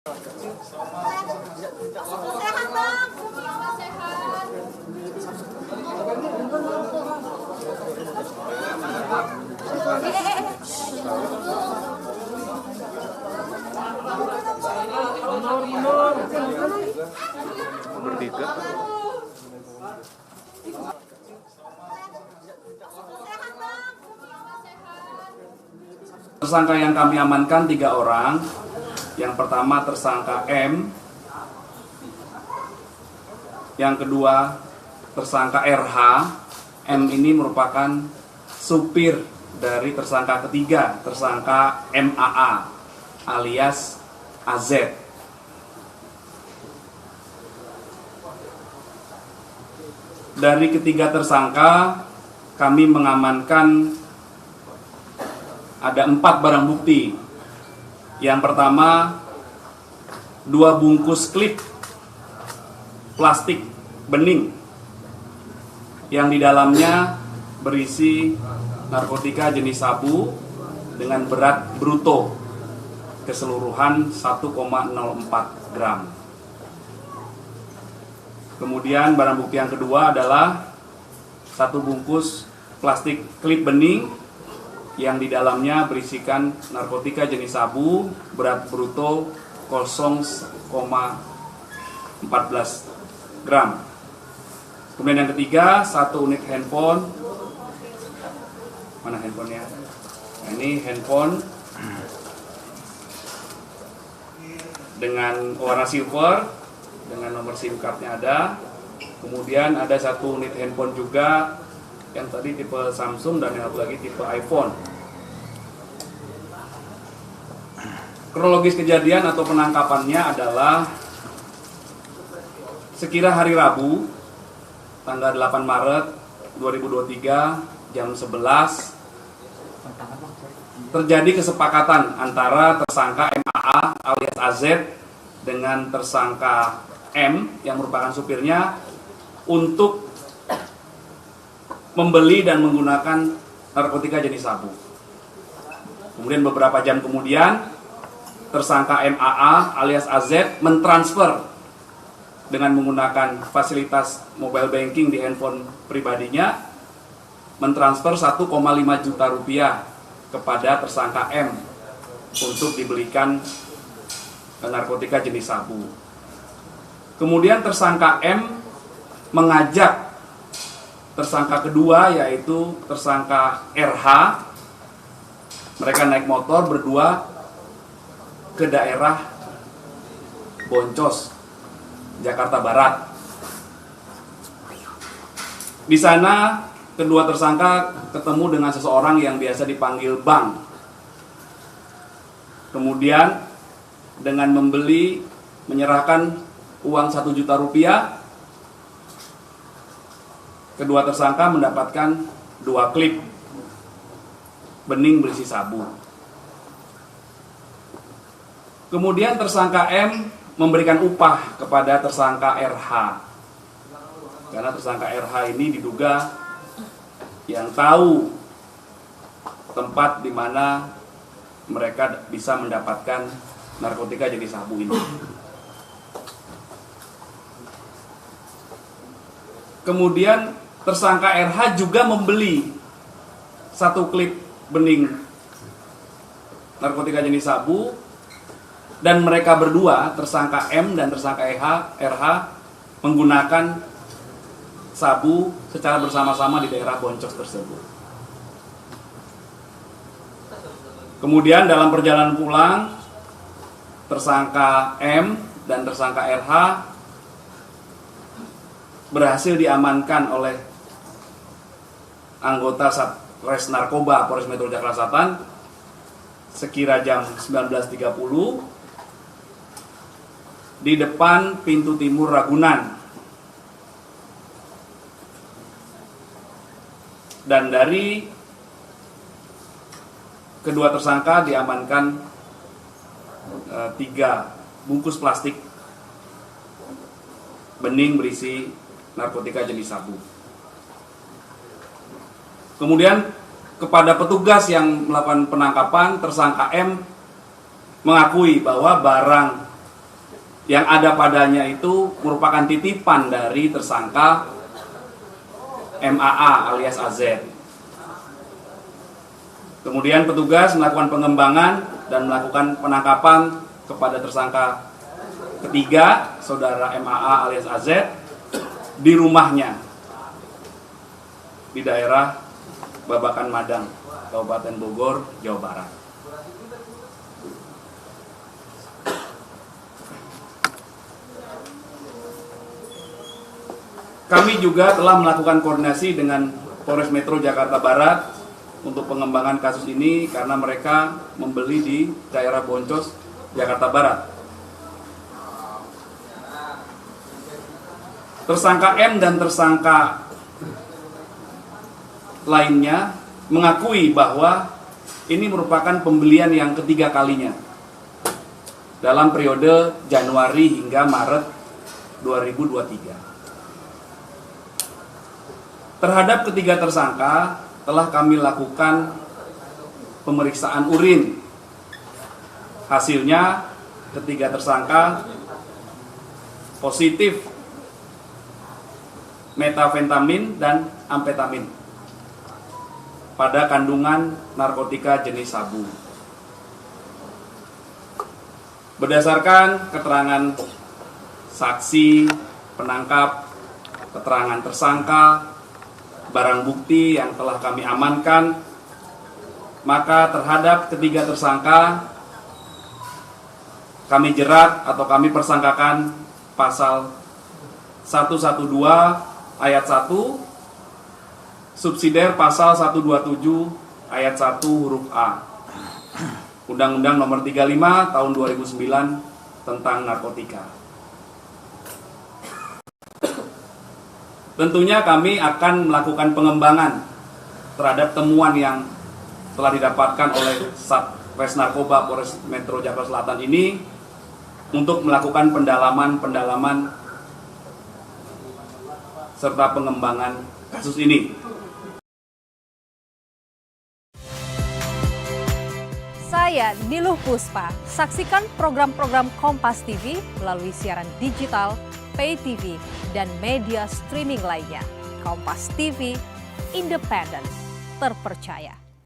Sehat bang, sehat. Nomor 3. Tersangka yang kami amankan 3 orang. Yang pertama tersangka M, yang kedua tersangka RH. M ini merupakan supir dari tersangka ketiga, tersangka MAA alias AZ. Dari ketiga tersangka kami mengamankan ada 4 barang bukti. Yang pertama, 2 bungkus klip plastik bening yang di dalamnya berisi narkotika jenis sabu dengan berat bruto keseluruhan 1,04 gram. Kemudian barang bukti yang kedua adalah 1 bungkus plastik klip bening yang di dalamnya berisikan narkotika jenis sabu berat bruto 0,14 gram. Kemudian yang ketiga, 1 unit handphone. Mana handphonenya? Nah, ini handphone dengan warna silver dengan nomor SIM cardnya ada. Kemudian ada 1 unit handphone juga yang tadi tipe Samsung dan yang satu lagi tipe iPhone. Kronologis kejadian atau penangkapannya adalah sekira hari Rabu tanggal 8 Maret 2023 jam 11 terjadi kesepakatan antara tersangka MAA alias AZ dengan tersangka M yang merupakan supirnya untuk membeli dan menggunakan narkotika jenis sabu. Kemudian beberapa jam kemudian tersangka MAA alias AZ mentransfer dengan menggunakan fasilitas mobile banking di handphone pribadinya, mentransfer 1,5 juta rupiah kepada tersangka M untuk dibelikan narkotika jenis sabu. Kemudian tersangka M mengajak tersangka kedua yaitu tersangka RH. Mereka naik motor berdua ke daerah Boncos, Jakarta Barat. Di sana kedua tersangka ketemu dengan seseorang yang biasa dipanggil Bang. Kemudian dengan menyerahkan uang 1 juta rupiah, kedua tersangka mendapatkan 2 klip bening berisi sabu. Kemudian tersangka M memberikan upah kepada tersangka RH. Karena tersangka RH ini diduga yang tahu tempat di mana mereka bisa mendapatkan narkotika jenis sabu ini. Kemudian tersangka RH juga membeli 1 klip bening narkotika jenis sabu, dan mereka berdua, tersangka M dan tersangka RH, menggunakan sabu secara bersama-sama di daerah Boncos tersebut. Kemudian dalam perjalanan pulang, tersangka M dan tersangka RH berhasil diamankan oleh anggota Satres Narkoba Polres Metro Jakarta Selatan sekira jam 19.30 di depan pintu timur Ragunan. Dan dari kedua tersangka diamankan 3 bungkus plastik bening berisi narkotika jenis sabu. Kemudian kepada petugas yang melakukan penangkapan, tersangka M mengakui bahwa barang yang ada padanya itu merupakan titipan dari tersangka MAA alias AZ. Kemudian petugas melakukan pengembangan dan melakukan penangkapan kepada tersangka ketiga, saudara MAA alias AZ, di rumahnya di daerah Babakan Madang, Kabupaten Bogor, Jawa Barat. Kami juga telah melakukan koordinasi dengan Polres Metro Jakarta Barat untuk pengembangan kasus ini karena mereka membeli di daerah Boncos, Jakarta Barat. Tersangka M dan tersangka lainnya mengakui bahwa ini merupakan pembelian yang ketiga kalinya dalam periode Januari hingga Maret 2023. Terhadap ketiga tersangka telah kami lakukan pemeriksaan urin. Hasilnya ketiga tersangka positif metafentamin dan amfetamin pada kandungan narkotika jenis sabu. Berdasarkan keterangan saksi, penangkap, keterangan tersangka, barang bukti yang telah kami amankan, maka terhadap ketiga tersangka kami jerat atau kami persangkakan pasal 112 ayat 1 subsidiar pasal 127 ayat 1 huruf A Undang-Undang Nomor 35 Tahun 2009 tentang narkotika. Tentunya kami akan melakukan pengembangan terhadap temuan yang telah didapatkan oleh Satres Narkoba Polres Metro Jakarta Selatan ini untuk melakukan pendalaman serta pengembangan kasus ini. Saya Niluh Puspa. Saksikan program-program Kompas TV melalui siaran digital, pay TV, dan media streaming lainnya. Kompas TV, independen, terpercaya.